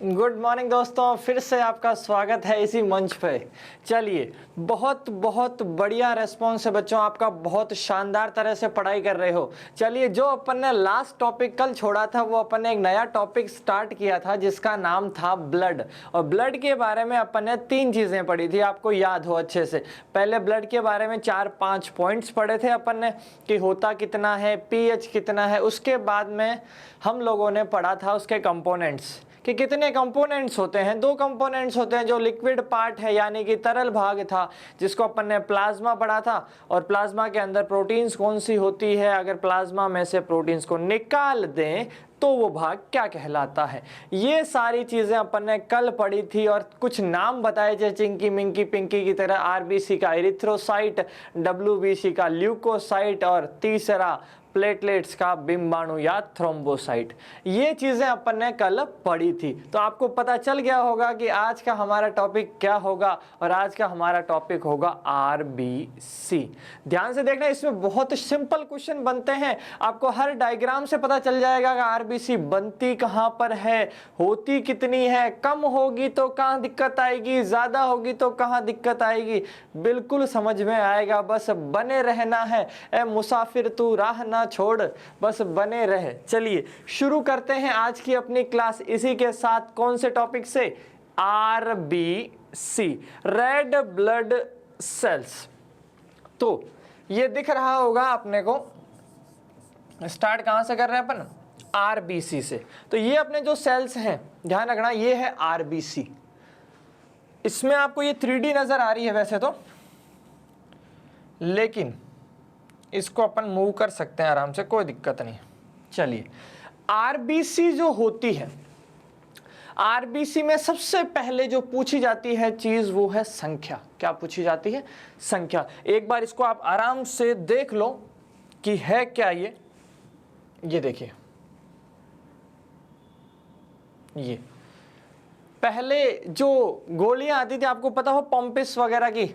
Good morning दोस्तों, फिर से आपका स्वागत है इसी मंच पे। चलिए, बहुत बहुत बढ़िया रेस्पॉन्स है बच्चों आपका, बहुत शानदार तरह से पढ़ाई कर रहे हो। चलिए, जो अपन ने लास्ट टॉपिक कल छोड़ा था वो अपन ने एक नया टॉपिक स्टार्ट किया था जिसका नाम था ब्लड। और ब्लड के बारे में अपन ने 3 चीज़ें पढ़ी थी, आपको याद हो अच्छे से। पहले ब्लड के बारे में 4-5 पॉइंट्स पढ़े थे अपन ने कि होता कितना है, पीएच कितना है। उसके बाद में हम लोगों ने पढ़ा था उसके कंपोनेंट्स कि कितने कंपोनेंट्स होते हैं। 2 कंपोनेंट्स होते हैं, जो लिक्विड पार्ट है यानी कि तरल भाग था जिसको अपन ने प्लाज्मा पढ़ा था, और प्लाज्मा के अंदर प्रोटीन्स कौन सी होती है, अगर प्लाज्मा में से प्रोटीन्स को निकाल दें तो वो भाग क्या कहलाता है। ये सारी चीजें अपन ने कल पढ़ी थी और कुछ नाम बताए थे चिंकी मिंकी पिंकी की तरह, आरबीसी का एरिथ्रोसाइट, डब्ल्यूबीसी का ल्यूकोसाइट और तीसरा प्लेटलेट्स का बिंबाणु या थ्रोम्बोसाइट। ये चीजें अपन ने कल पढ़ी थी। तो आपको पता चल गया होगा कि आज का हमारा टॉपिक क्या होगा, और आज का हमारा टॉपिक होगा आरबीसी। ध्यान से देखना, इसमें बहुत सिंपल क्वेश्चन बनते हैं। आपको हर डायग्राम से पता चल जाएगा कि आरबीसी बनती कहां पर है, होती कितनी है, कम होगी तो कहां दिक्कत आएगी, ज्यादा होगी तो कहां दिक्कत आएगी, बिल्कुल समझ में आएगा। बस बने रहना है, ए मुसाफिर तू राह ना छोड़, बस बने रहे। चलिए शुरू करते हैं आज की अपनी क्लास इसी के साथ। कौन से टॉपिक से? RBC, red blood cells. तो ये दिख रहा होगा अपने को। स्टार्ट कहां से कर रहे हैं अपन? आरबीसी से। तो ये अपने जो सेल्स हैं, ध्यान रखना, ये है आरबीसी। इसमें आपको ये 3D नजर आ रही है वैसे तो, लेकिन इसको अपन मूव कर सकते हैं आराम से, कोई दिक्कत नहीं। चलिए, आरबीसी जो होती है, आरबीसी में सबसे पहले जो पूछी जाती है चीज वो है संख्या। क्या पूछी जाती है? संख्या। एक बार इसको आप आराम से देख लो कि है क्या ये देखिए, ये पहले जो गोलियां आती थी, आपको पता हो पॉम्पिस वगैरह की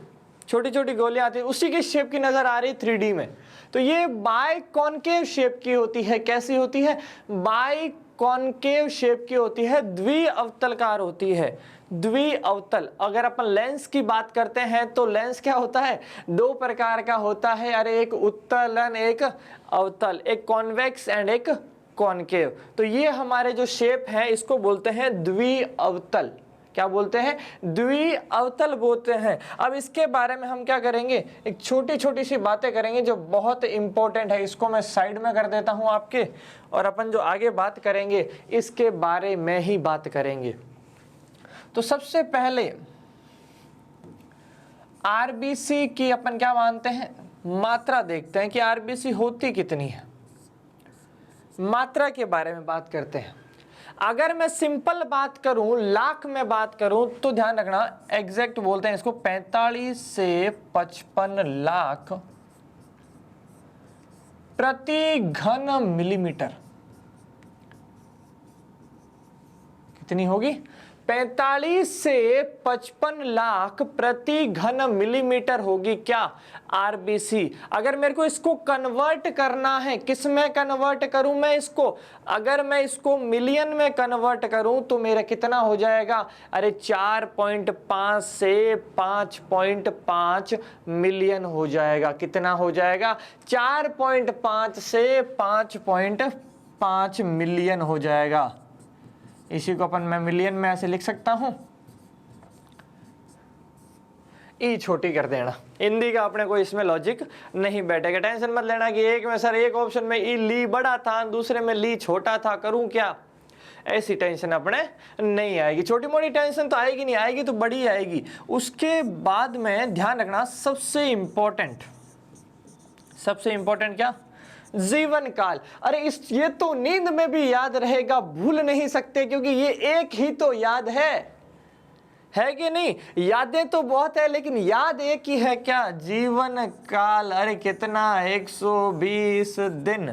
छोटी छोटी गोलियां आती है, उसी की शेप की नजर आ रही 3D में। तो ये बाय कॉनकेव शेप की होती है। कैसी होती है? बाय कॉनकेव शेप की होती है, द्विअवतलकार होती है। द्विअवतल। अगर अपन लेंस की बात करते हैं तो लेंस क्या होता है? 2 प्रकार का होता है। अरे, एक उत्तलन, एक अवतल, एक कॉन्वेक्स एंड एक कॉनकेव। तो ये हमारे जो शेप है इसको बोलते हैं द्विअवतल। क्या बोलते हैं? द्विअवतल बोलते हैं। अब इसके बारे में हम क्या करेंगे, एक छोटी छोटी सी बातें करेंगे जो बहुत इंपॉर्टेंट है। इसको मैं साइड में कर देता हूं आपके, और अपन जो आगे बात करेंगे इसके बारे में ही बात करेंगे। तो सबसे पहले आरबीसी की अपन क्या मानते हैं? मात्रा देखते हैं कि आरबीसी होती कितनी है। मात्रा के बारे में बात करते हैं। अगर मैं सिंपल बात करूं, लाख में बात करूं, तो ध्यान रखना, एग्जैक्ट बोलते हैं इसको, 45 से 55 लाख प्रति घन मिलीमीटर। कितनी होगी? 45 से 55 लाख प्रति घन मिलीमीटर होगी क्या? आरबीसी। अगर मेरे को इसको कन्वर्ट करना है, किस में कन्वर्ट करूं मैं इसको? अगर मैं इसको मिलियन में कन्वर्ट करूं तो मेरा कितना हो जाएगा? अरे 4.5 से 5.5 मिलियन हो जाएगा। कितना हो जाएगा? 4.5 से 5.5 मिलियन हो जाएगा। इसी को अपन मैं मिलियन में ऐसे लिख सकता हूं, ई छोटी कर देना। हिंदी का अपने को इसमें लॉजिक नहीं बैठेगा। टेंशन मत लेना कि एक में सर एक ऑप्शन में ई ली बड़ा था, दूसरे में ली छोटा था, करूं क्या, ऐसी टेंशन अपने नहीं आएगी। छोटी मोटी टेंशन तो आएगी नहीं, आएगी तो बड़ी आएगी। उसके बाद में ध्यान रखना, सबसे इंपॉर्टेंट क्या? जीवन काल। अरे ये तो नींद में भी याद रहेगा, भूल नहीं सकते, क्योंकि ये एक ही तो याद है कि नहीं? यादें तो बहुत है लेकिन याद एक ही है क्या? जीवन काल। अरे कितना? 120 दिन,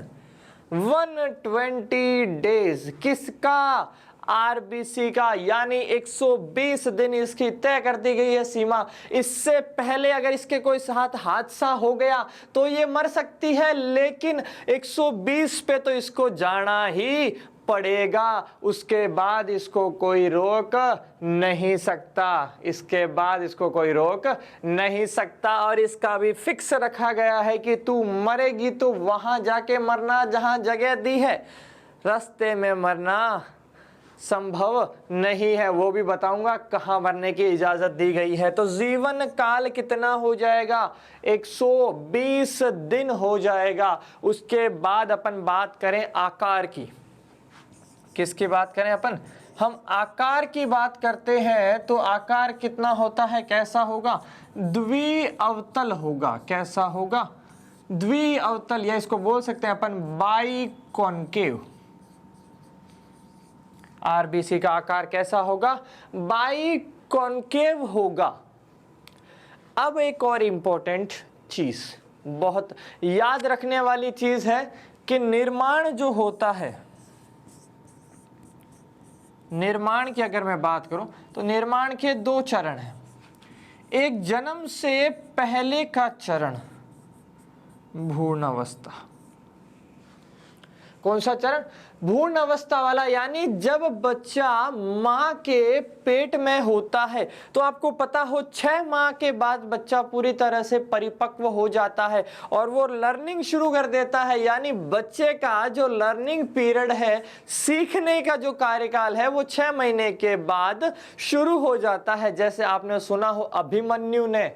120 डेज। किसका? आरबीसी का। यानी 120 दिन इसकी तय कर दी गई है सीमा। इससे पहले अगर इसके कोई साथ हादसा हो गया तो ये मर सकती है, लेकिन 120 पे तो इसको जाना ही पड़ेगा, उसके बाद इसको कोई रोक नहीं सकता, इसके बाद इसको कोई रोक नहीं सकता। और इसका भी फिक्स रखा गया है कि तू मरेगी तो वहां जाके मरना जहां जगह दी है, रास्ते में मरना संभव नहीं है। वो भी बताऊंगा कहाँ मरने की इजाजत दी गई है। तो जीवन काल कितना हो जाएगा, 120 दिन हो जाएगा। उसके बाद अपन बात करें आकार की। किसकी बात करें अपन? हम आकार की बात करते हैं तो आकार कितना होता है, कैसा होगा? द्विअवतल होगा। कैसा होगा? द्विअवतल, या इसको बोल सकते हैं अपन बाइकॉनकेव। आरबीसी का आकार कैसा होगा? बाइकॉनकेव होगा। अब एक और इंपॉर्टेंट चीज, बहुत याद रखने वाली चीज है कि निर्माण जो होता है, निर्माण की अगर मैं बात करूं तो निर्माण के 2 चरण हैं। एक जन्म से पहले का चरण भ्रूण अवस्था। कौन सा चरण? भ्रूण अवस्था वाला, यानी जब बच्चा मां के पेट में होता है तो आपको पता हो 6 माह के बाद बच्चा पूरी तरह से परिपक्व हो जाता है और वो लर्निंग शुरू कर देता है। यानी बच्चे का जो लर्निंग पीरियड है, सीखने का जो कार्यकाल है, वो 6 महीने के बाद शुरू हो जाता है। जैसे आपने सुना हो अभिमन्यु ने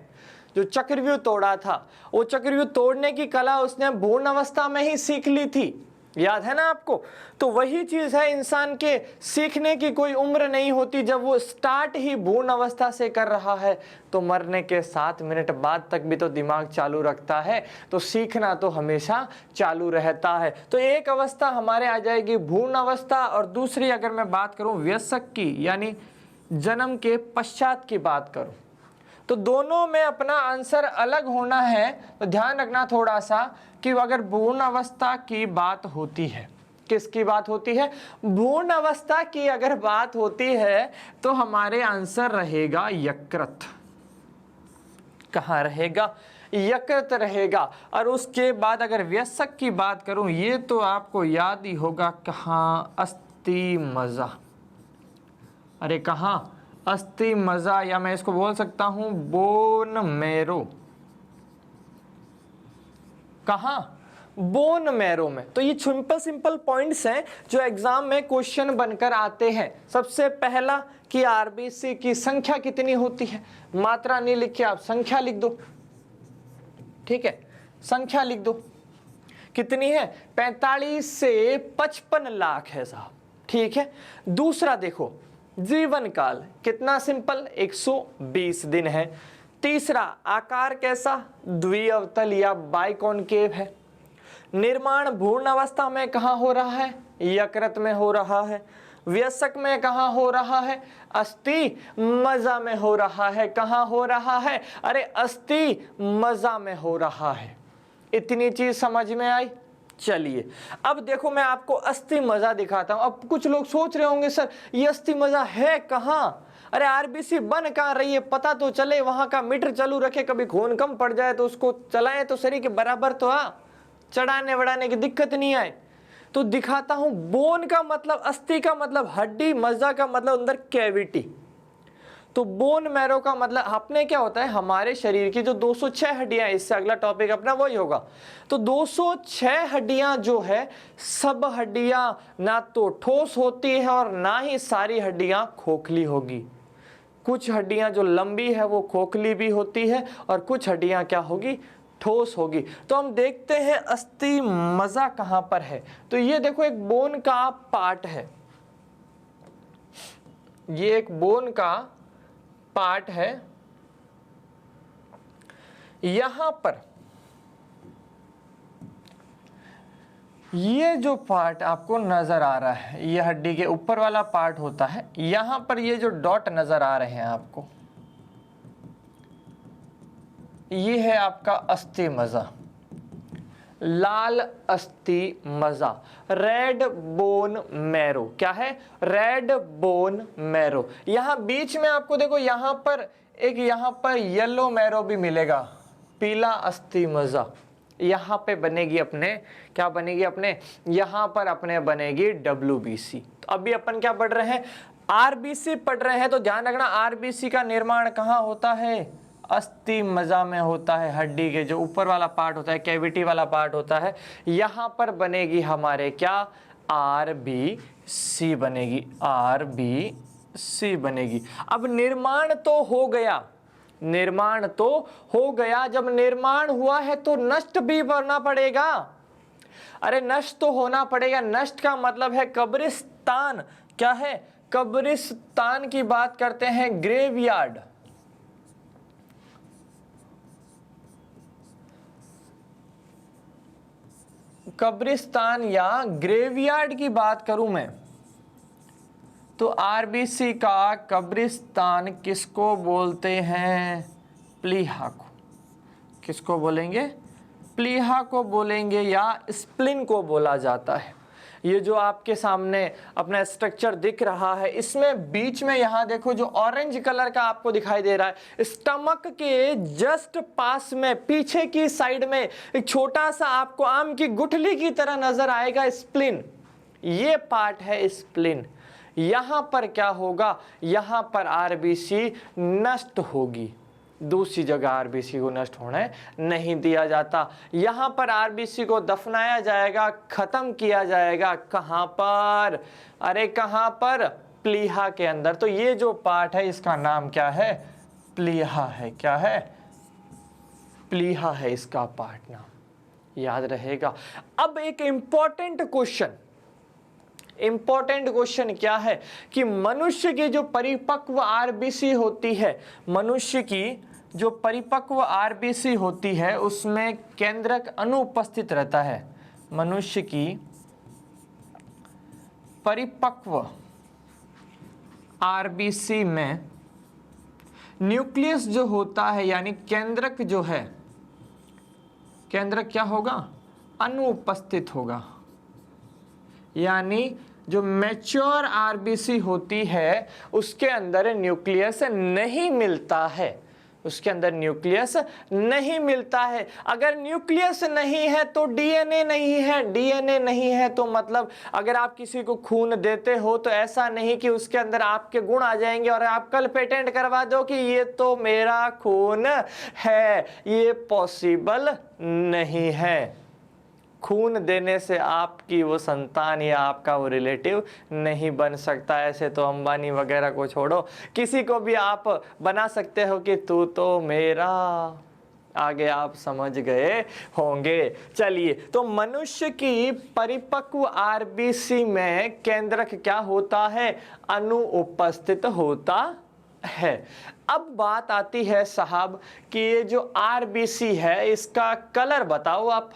जो चक्रव्यूह तोड़ा था, वो चक्रव्यूह तोड़ने की कला उसने भ्रूण अवस्था में ही सीख ली थी, याद है ना आपको? तो वही चीज है, इंसान के सीखने की कोई उम्र नहीं होती। जब वो स्टार्ट ही भ्रूण अवस्था से कर रहा है तो मरने के 7 मिनट बाद तक भी तो दिमाग चालू रखता है, तो सीखना तो हमेशा चालू रहता है। तो एक अवस्था हमारे आ जाएगी भ्रूण अवस्था, और दूसरी अगर मैं बात करूं वयस्क की, यानी जन्म के पश्चात की बात करूं, तो दोनों में अपना आंसर अलग होना है। तो ध्यान रखना थोड़ा सा कि अगर भ्रूण अवस्था की बात होती है, किसकी बात होती है? भ्रूण अवस्था की अगर बात होती है तो हमारे आंसर रहेगा यकृत। कहाँ रहेगा? यकृत रहेगा। और उसके बाद अगर वयस्क की बात करूं, ये तो आपको याद ही होगा, कहाँ? अस्थि मज्जा। अरे कहाँ? अस्थि मज्जा, या मैं इसको बोल सकता हूं बोन मैरो। कहाँ? बोन मैरो में। तो ये सिंपल पॉइंट्स हैं जो एग्जाम में क्वेश्चन बनकर आते हैं। सबसे पहला कि आरबीसी की संख्या कितनी होती है, मात्रा नहीं लिखी आप संख्या लिख दो, ठीक है? संख्या लिख दो, कितनी है? 45 से 55 लाख है साहब, ठीक है? दूसरा देखो जीवन काल कितना, सिंपल 120 दिन है। तीसरा आकार कैसा? द्विअवतल या बाइकॉनकेव है। निर्माण भ्रूण अवस्था में कहाँ हो रहा है? यकृत में हो रहा है। वयस्क में कहाँ हो रहा है? अस्थि मज्जा में हो रहा है। कहाँ हो रहा है? अरे अस्थि मज्जा में हो रहा है। इतनी चीज समझ में आई? चलिए अब देखो मैं आपको अस्थि मज्जा दिखाता हूं। अब कुछ लोग सोच रहे होंगे सर ये अस्थि मज्जा है कहाँ? अरे आरबीसी बन कहाँ रही है, पता तो चले, वहां का मीटर चालू रखे, कभी खून कम पड़ जाए तो उसको चलाएं तो शरीर के बराबर तो चढ़ाने वढ़ाने की दिक्कत नहीं आए। तो दिखाता हूं। बोन का मतलब, अस्थि का मतलब हड्डी, मज्जा का मतलब अंदर कैविटी। तो बोन मैरो का मतलब अपने क्या होता है, हमारे शरीर की जो 206 हड्डियां, इससे अगला टॉपिक अपना वही होगा। तो 206 हड्डियां जो है, सब हड्डियां ना तो ठोस होती है और ना ही सारी हड्डियां खोखली होगी। कुछ हड्डियां जो लंबी है वो खोखली भी होती है और कुछ हड्डियां क्या होगी? ठोस होगी। तो हम देखते हैं अस्थि मज्जा कहां पर है। तो ये देखो एक बोन का पार्ट है, ये एक बोन का पार्ट है। यहां पर ये जो पार्ट आपको नजर आ रहा है, ये हड्डी के ऊपर वाला पार्ट होता है। यहां पर ये जो डॉट नजर आ रहे हैं आपको, ये है आपका अस्थि मज्जा, लाल अस्थि मज्जा, रेड बोन मैरो। क्या है? Red bone marrow. यहां बीच में आपको देखो, यहां पर एक, यहां पर येलो मैरो भी मिलेगा, पीला अस्थि मज्जा, यहाँ पे बनेगी अपने, क्या बनेगी अपने, यहाँ पर अपने बनेगी WBC। तो अभी अपन क्या पढ़ रहे हैं, RBC पढ़ रहे हैं। तो ध्यान रखना RBC का निर्माण कहाँ होता है, अस्थि मज्जा में होता है, हड्डी के जो ऊपर वाला पार्ट होता है, कैविटी वाला पार्ट होता है, यहाँ पर बनेगी हमारे क्या, RBC बनेगी, RBC बनेगी। अब निर्माण तो हो गया, निर्माण तो हो गया, जब निर्माण हुआ है तो नष्ट भी होना पड़ेगा। अरे नष्ट तो होना पड़ेगा, नष्ट का मतलब है कब्रिस्तान, क्या है, कब्रिस्तान की बात करते हैं, ग्रेवयार्ड। कब्रिस्तान या ग्रेवयार्ड की बात करूं मैं तो RBC का कब्रिस्तान किसको बोलते हैं, प्लीहा को। किसको बोलेंगे, प्लीहा को बोलेंगे या स्प्लिन को बोला जाता है। ये जो आपके सामने अपना स्ट्रक्चर दिख रहा है, इसमें बीच में यहाँ देखो जो ऑरेंज कलर का आपको दिखाई दे रहा है, स्टमक के जस्ट पास में पीछे की साइड में एक छोटा सा आपको आम की गुठली की तरह नजर आएगा स्प्लिन, ये पार्ट है स्प्लिन। यहाँ पर क्या होगा, यहाँ पर RBC नष्ट होगी, दूसरी जगह RBC को नष्ट होने नहीं दिया जाता। यहाँ पर RBC को दफनाया जाएगा, खत्म किया जाएगा, कहाँ पर, अरे कहाँ पर, प्लीहा के अंदर। तो ये जो पार्ट है इसका नाम क्या है, प्लीहा है, क्या है, प्लीहा है इसका पार्ट नाम, याद रहेगा। अब एक इंपॉर्टेंट क्वेश्चन, इंपॉर्टेंट क्वेश्चन क्या है कि मनुष्य की जो परिपक्व RBC होती है, मनुष्य की जो परिपक्व RBC होती है उसमें केंद्रक अनुपस्थित रहता है। मनुष्य की परिपक्व RBC में न्यूक्लियस जो होता है यानी केंद्रक जो है, केंद्रक क्या होगा, अनुपस्थित होगा। यानी जो मैच्योर RBC होती है उसके अंदर न्यूक्लियस नहीं मिलता है, उसके अंदर न्यूक्लियस नहीं मिलता है। अगर न्यूक्लियस नहीं है तो DNA नहीं है, DNA नहीं है तो मतलब अगर आप किसी को खून देते हो तो ऐसा नहीं कि उसके अंदर आपके गुण आ जाएंगे और आप कल पेटेंट करवा दो कि ये तो मेरा खून है, ये पॉसिबल नहीं है। खून देने से आपकी वो संतान या आपका वो रिलेटिव नहीं बन सकता। ऐसे तो अंबानी वगैरह को छोड़ो, किसी को भी आप बना सकते हो कि तू तो मेरा, आगे आप समझ गए होंगे। चलिए, तो मनुष्य की परिपक्व RBC में केंद्रक क्या होता है, अनुपस्थित होता है। अब बात आती है साहब कि ये जो RBC है इसका कलर बताओ आप।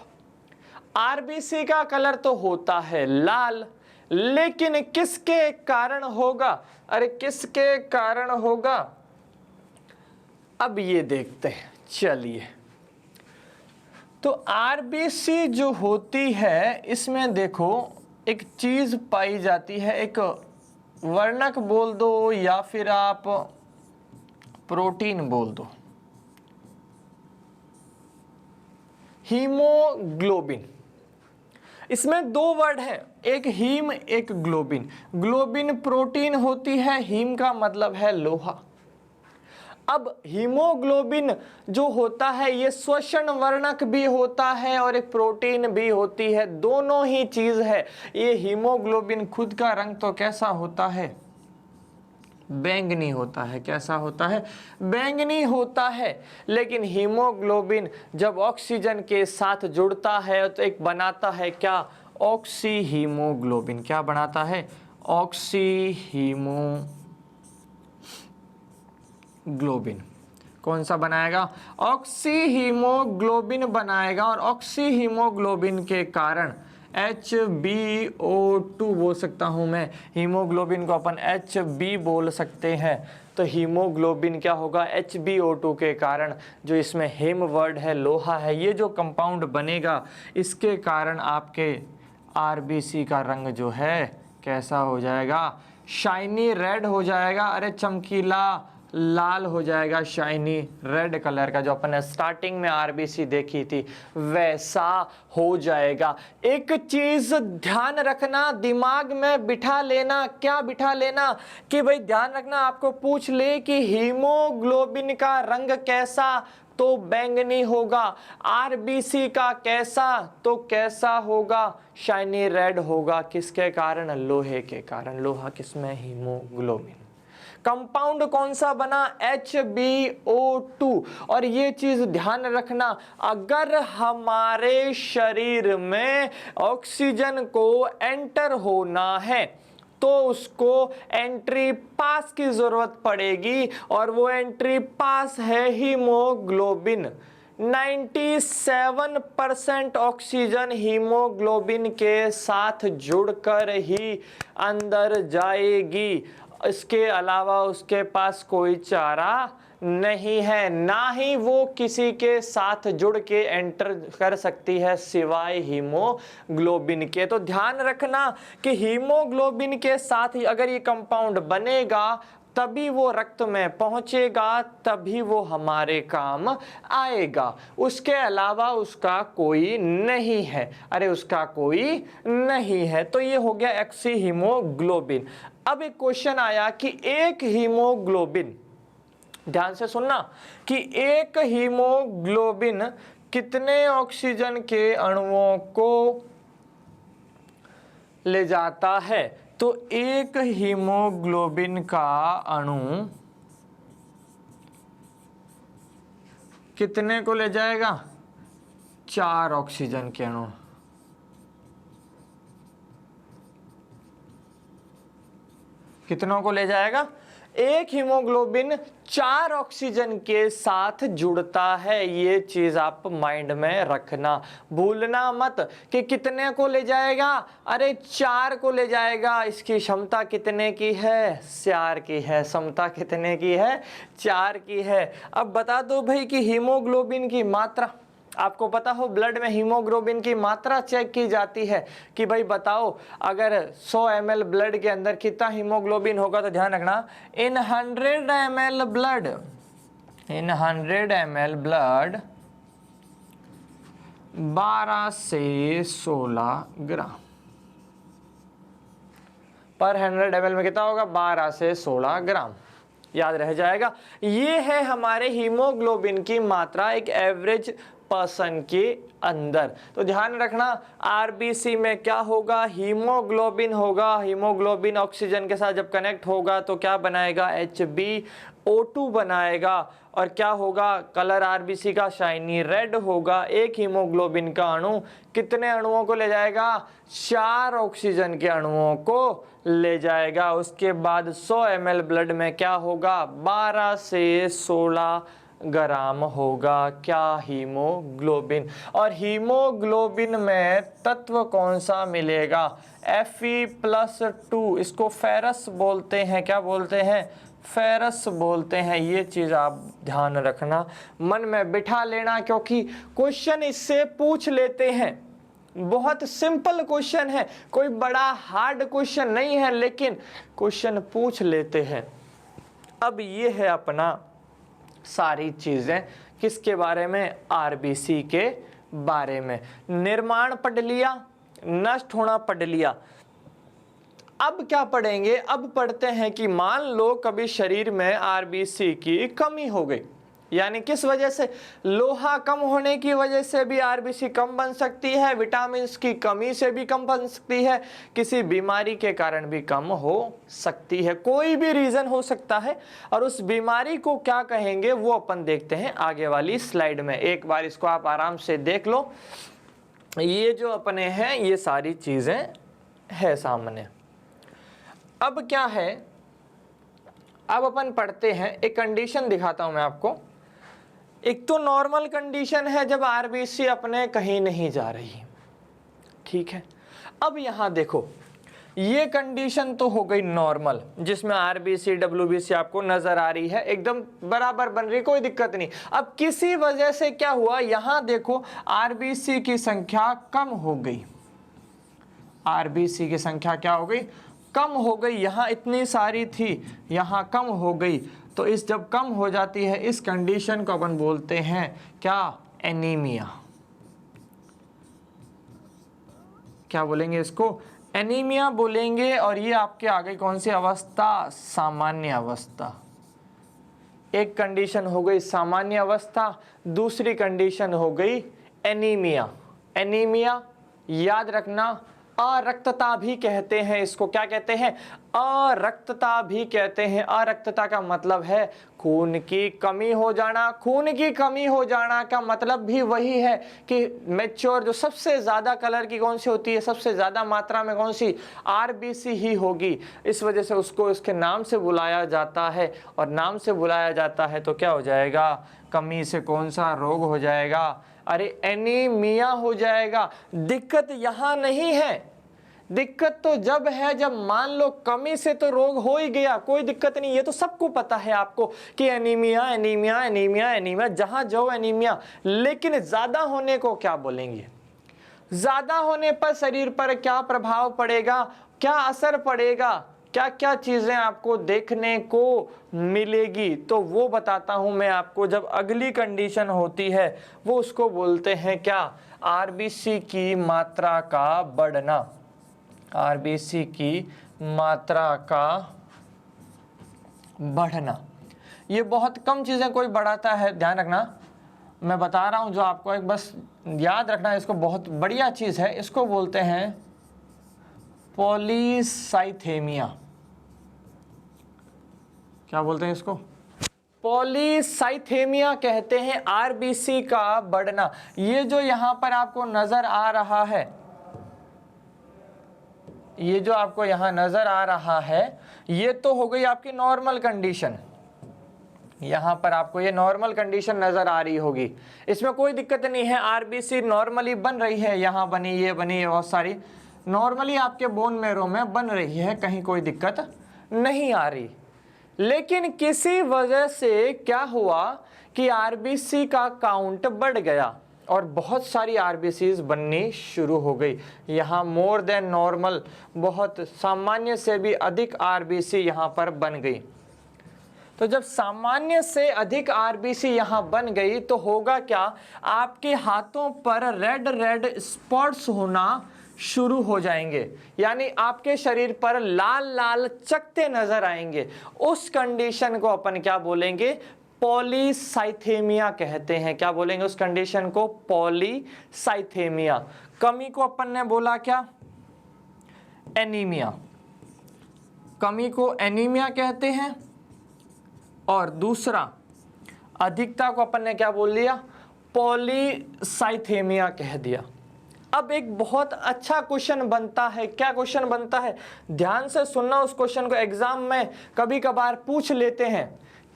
RBC का कलर तो होता है लाल, लेकिन किसके कारण होगा, अरे किसके कारण होगा, अब ये देखते हैं। चलिए, तो RBC जो होती है इसमें देखो एक चीज पाई जाती है, एक वर्णक बोल दो या फिर आप प्रोटीन बोल दो, हीमोग्लोबिन। इसमें दो वर्ड है, एक हीम एक ग्लोबिन। ग्लोबिन प्रोटीन होती है, हीम का मतलब है लोहा। अब हीमोग्लोबिन जो होता है ये श्वसन वर्णक भी होता है और एक प्रोटीन भी होती है, दोनों ही चीज है। ये हीमोग्लोबिन खुद का रंग तो कैसा होता है, बैंगनी होता है। कैसा होता है, बैंगनी होता है। लेकिन हीमोग्लोबिन जब ऑक्सीजन के साथ जुड़ता है तो एक बनाता है क्या, ऑक्सी हीमोग्लोबिन। क्या बनाता है, ऑक्सी हीमोग्लोबिन। कौन सा बनाएगा, ऑक्सी हीमोग्लोबिन बनाएगा। और ऑक्सी हीमोग्लोबिन के कारण HbO2 बोल सकता हूं मैं, हीमोग्लोबिन को अपन Hb बोल सकते हैं। तो हीमोग्लोबिन क्या होगा, HbO2 के कारण जो इसमें हेम वर्ड है, लोहा है, ये जो कंपाउंड बनेगा इसके कारण आपके RBC का रंग जो है कैसा हो जाएगा, शाइनी रेड हो जाएगा। अरे चमकीला लाल हो जाएगा, शाइनी रेड कलर का, जो अपन ने स्टार्टिंग में आरबीसी देखी थी वैसा हो जाएगा। एक चीज ध्यान रखना, दिमाग में बिठा लेना, क्या बिठा लेना कि भाई ध्यान रखना, आपको पूछ ले कि हीमोग्लोबिन का रंग कैसा, तो बैंगनी होगा। आरबीसी का कैसा, तो कैसा होगा, शाइनी रेड होगा। किसके कारण, लोहे के कारण। लोहा किसमें, हीमोग्लोबिन। कंपाउंड कौन सा बना, HbO2। और ये चीज ध्यान रखना, अगर हमारे शरीर में ऑक्सीजन को एंटर होना है तो उसको एंट्री पास की जरूरत पड़ेगी, और वो एंट्री पास है हीमोग्लोबिन। 97% ऑक्सीजन हीमोग्लोबिन के साथ जुड़कर ही अंदर जाएगी। इसके अलावा उसके पास कोई चारा नहीं है, ना ही वो किसी के साथ जुड़ के एंटर कर सकती है सिवाय हीमोग्लोबिन के। तो ध्यान रखना कि हीमोग्लोबिन के साथ ही अगर ये कंपाउंड बनेगा तभी वो रक्त में पहुंचेगा, तभी वो हमारे काम आएगा। उसके अलावा उसका कोई नहीं है। अरे उसका कोई नहीं है। तो ये हो गया एक्सी हीमोग्लोबिन। अब एक क्वेश्चन आया कि एक हीमोग्लोबिन, ध्यान से सुनना, कि एक हीमोग्लोबिन कितने ऑक्सीजन के अणुओं को ले जाता है। तो एक हीमोग्लोबिन का अणु कितने को ले जाएगा, 4 ऑक्सीजन के अणु। कितनों को ले जाएगा, एक हीमोग्लोबिन 4 ऑक्सीजन के साथ जुड़ता है। ये चीज आप माइंड में रखना, भूलना मत कि कितने को ले जाएगा। अरे 4 को ले जाएगा। इसकी क्षमता कितने की है, 4 की है। क्षमता कितने की है, 4 की है। अब बता दो भाई कि हीमोग्लोबिन की मात्रा, आपको पता हो ब्लड में हीमोग्लोबिन की मात्रा चेक की जाती है कि भाई बताओ अगर 100 ml ब्लड के अंदर कितना हीमोग्लोबिन होगा। तो ध्यान रखना, इन 100 ml ब्लड, इन 100 ml ब्लड 12 से 16 ग्राम पर 100 ml में कितना होगा, 12 से 16 ग्राम। याद रह जाएगा। ये है हमारे हीमोग्लोबिन की मात्रा एक एवरेज पर्सन के अंदर। तो ध्यान रखना, आरबीसी में क्या होगा, हीमोग्लोबिन होगा। हीमोग्लोबिन ऑक्सीजन के साथ जब कनेक्ट होगा तो क्या बनाएगा, HbO2 बनाएगा। और क्या होगा, कलर आरबीसी का शाइनी रेड होगा। एक हीमोग्लोबिन का अणु कितने अणुओं को ले जाएगा, 4 ऑक्सीजन के अणुओं को ले जाएगा। उसके बाद 100 ml ब्लड में क्या होगा, 12 से 16 ग्राम होगा क्या, हीमोग्लोबिन। और हीमोग्लोबिन में तत्व कौन सा मिलेगा, Fe+2। इसको फेरस बोलते हैं। क्या बोलते हैं, फेरस बोलते हैं। ये चीज आप ध्यान रखना, मन में बिठा लेना, क्योंकि क्वेश्चन इससे पूछ लेते हैं। बहुत सिंपल क्वेश्चन है, कोई बड़ा हार्ड क्वेश्चन नहीं है, लेकिन क्वेश्चन पूछ लेते हैं। अब ये है अपना सारी चीजें किसके बारे में, आरबीसी के बारे में। निर्माण पढ़ लिया, नष्ट होना पढ़ लिया। अब क्या पढ़ेंगे, अब पढ़ते हैं कि मान लो कभी शरीर में आरबीसी की कमी हो गई, यानी किस वजह से, लोहा कम होने की वजह से भी आरबीसी कम बन सकती है, विटामिन की कमी से भी कम बन सकती है, किसी बीमारी के कारण भी कम हो सकती है, कोई भी रीजन हो सकता है। और उस बीमारी को क्या कहेंगे वो अपन देखते हैं आगे वाली स्लाइड में। एक बार इसको आप आराम से देख लो। ये जो अपने हैं ये सारी चीजें है सामने। अब क्या है, अब अपन पढ़ते हैं, एक कंडीशन दिखाता हूं मैं आपको। एक तो नॉर्मल कंडीशन है जब आरबीसी अपने कहीं नहीं जा रही, ठीक है। अब यहां देखो, ये कंडीशन तो हो गई नॉर्मल, जिसमें आरबीसी डब्ल्यूबीसी आपको नजर आ रही है, एकदम बराबर बन रही, कोई दिक्कत नहीं। अब किसी वजह से क्या हुआ, यहां देखो आरबीसी की संख्या कम हो गई। आरबीसी की संख्या क्या हो गई, कम हो गई, यहाँ इतनी सारी थी, यहाँ कम हो गई, तो इस जब कम हो जाती है इस कंडीशन को अपन बोलते हैं क्या? एनीमिया। क्या बोलेंगे इसको? एनीमिया बोलेंगे। और ये आपके आगे कौन सी अवस्था? सामान्य अवस्था। एक कंडीशन हो गई सामान्य अवस्था, दूसरी कंडीशन हो गई एनीमिया। एनीमिया याद रखना, अरक्तता भी कहते हैं इसको। क्या कहते हैं? अरक्तता भी कहते हैं। अरक्तता का मतलब है खून की कमी हो जाना। खून की कमी हो जाना का मतलब भी वही है कि मैच्योर जो सबसे ज़्यादा कलर की कौन सी होती है, सबसे ज़्यादा मात्रा में कौन सी? आरबीसी ही होगी। इस वजह से उसको इसके नाम से बुलाया जाता है, और नाम से बुलाया जाता है तो क्या हो जाएगा? कमी से कौन सा रोग हो जाएगा? अरे एनीमिया हो जाएगा। दिक्कत यहाँ नहीं है, दिक्कत तो जब है जब मान लो कमी से तो रोग हो ही गया, कोई दिक्कत नहीं, ये तो सबको पता है आपको कि एनीमिया एनीमिया एनीमिया एनीमिया, जहां जाओ एनीमिया। लेकिन ज्यादा होने को क्या बोलेंगे? ज्यादा होने पर शरीर पर क्या प्रभाव पड़ेगा, क्या असर पड़ेगा, क्या क्या चीजें आपको देखने को मिलेगी, तो वो बताता हूं मैं आपको। जब अगली कंडीशन होती है वो उसको बोलते हैं क्या? आरबीसी की मात्रा का बढ़ना। आरबीसी की मात्रा का बढ़ना। ये बहुत कम चीजें कोई बढ़ाता है, ध्यान रखना, मैं बता रहा हूं जो आपको, एक बस याद रखना है इसको, बहुत बढ़िया चीज है। इसको बोलते हैं पॉलीसाइथेमिया। क्या बोलते हैं इसको? पॉलीसाइथेमिया कहते हैं आरबीसी का बढ़ना। ये जो यहां पर आपको नजर आ रहा है, ये जो आपको यहां नजर आ रहा है, ये तो हो गई आपकी नॉर्मल कंडीशन। यहां पर आपको ये नॉर्मल कंडीशन नजर आ रही होगी, इसमें कोई दिक्कत नहीं है। आरबीसी नॉर्मली बन रही है, यहां बनी, ये बनी, बहुत सारी नॉर्मली आपके बोन मैरो में बन रही है, कहीं कोई दिक्कत नहीं आ रही। लेकिन किसी वजह से क्या हुआ कि आरबीसी का काउंट बढ़ गया और बहुत सारी आरबीसीज बननी शुरू हो गई। यहाँ मोर देन नॉर्मल, बहुत सामान्य से भी अधिक आरबीसी यहाँ पर बन गई। तो जब सामान्य से अधिक आरबीसी यहाँ बन गई तो होगा क्या? आपके हाथों पर रेड रेड स्पॉट्स होना शुरू हो जाएंगे, यानी आपके शरीर पर लाल लाल चकत्ते नजर आएंगे। उस कंडीशन को अपन क्या बोलेंगे? पॉलीसाइथेमिया कहते हैं। क्या बोलेंगे उस कंडीशन को? पॉलीसाइथेमिया। कमी को अपन ने बोला क्या? एनीमिया। कमी को एनीमिया कहते हैं। और दूसरा अधिकता को अपन ने क्या बोल दिया? पॉलीसाइथेमिया कह दिया। अब एक बहुत अच्छा क्वेश्चन बनता है। क्या क्वेश्चन बनता है? ध्यान से सुनना उस क्वेश्चन को, एग्जाम में कभी कभार पूछ लेते हैं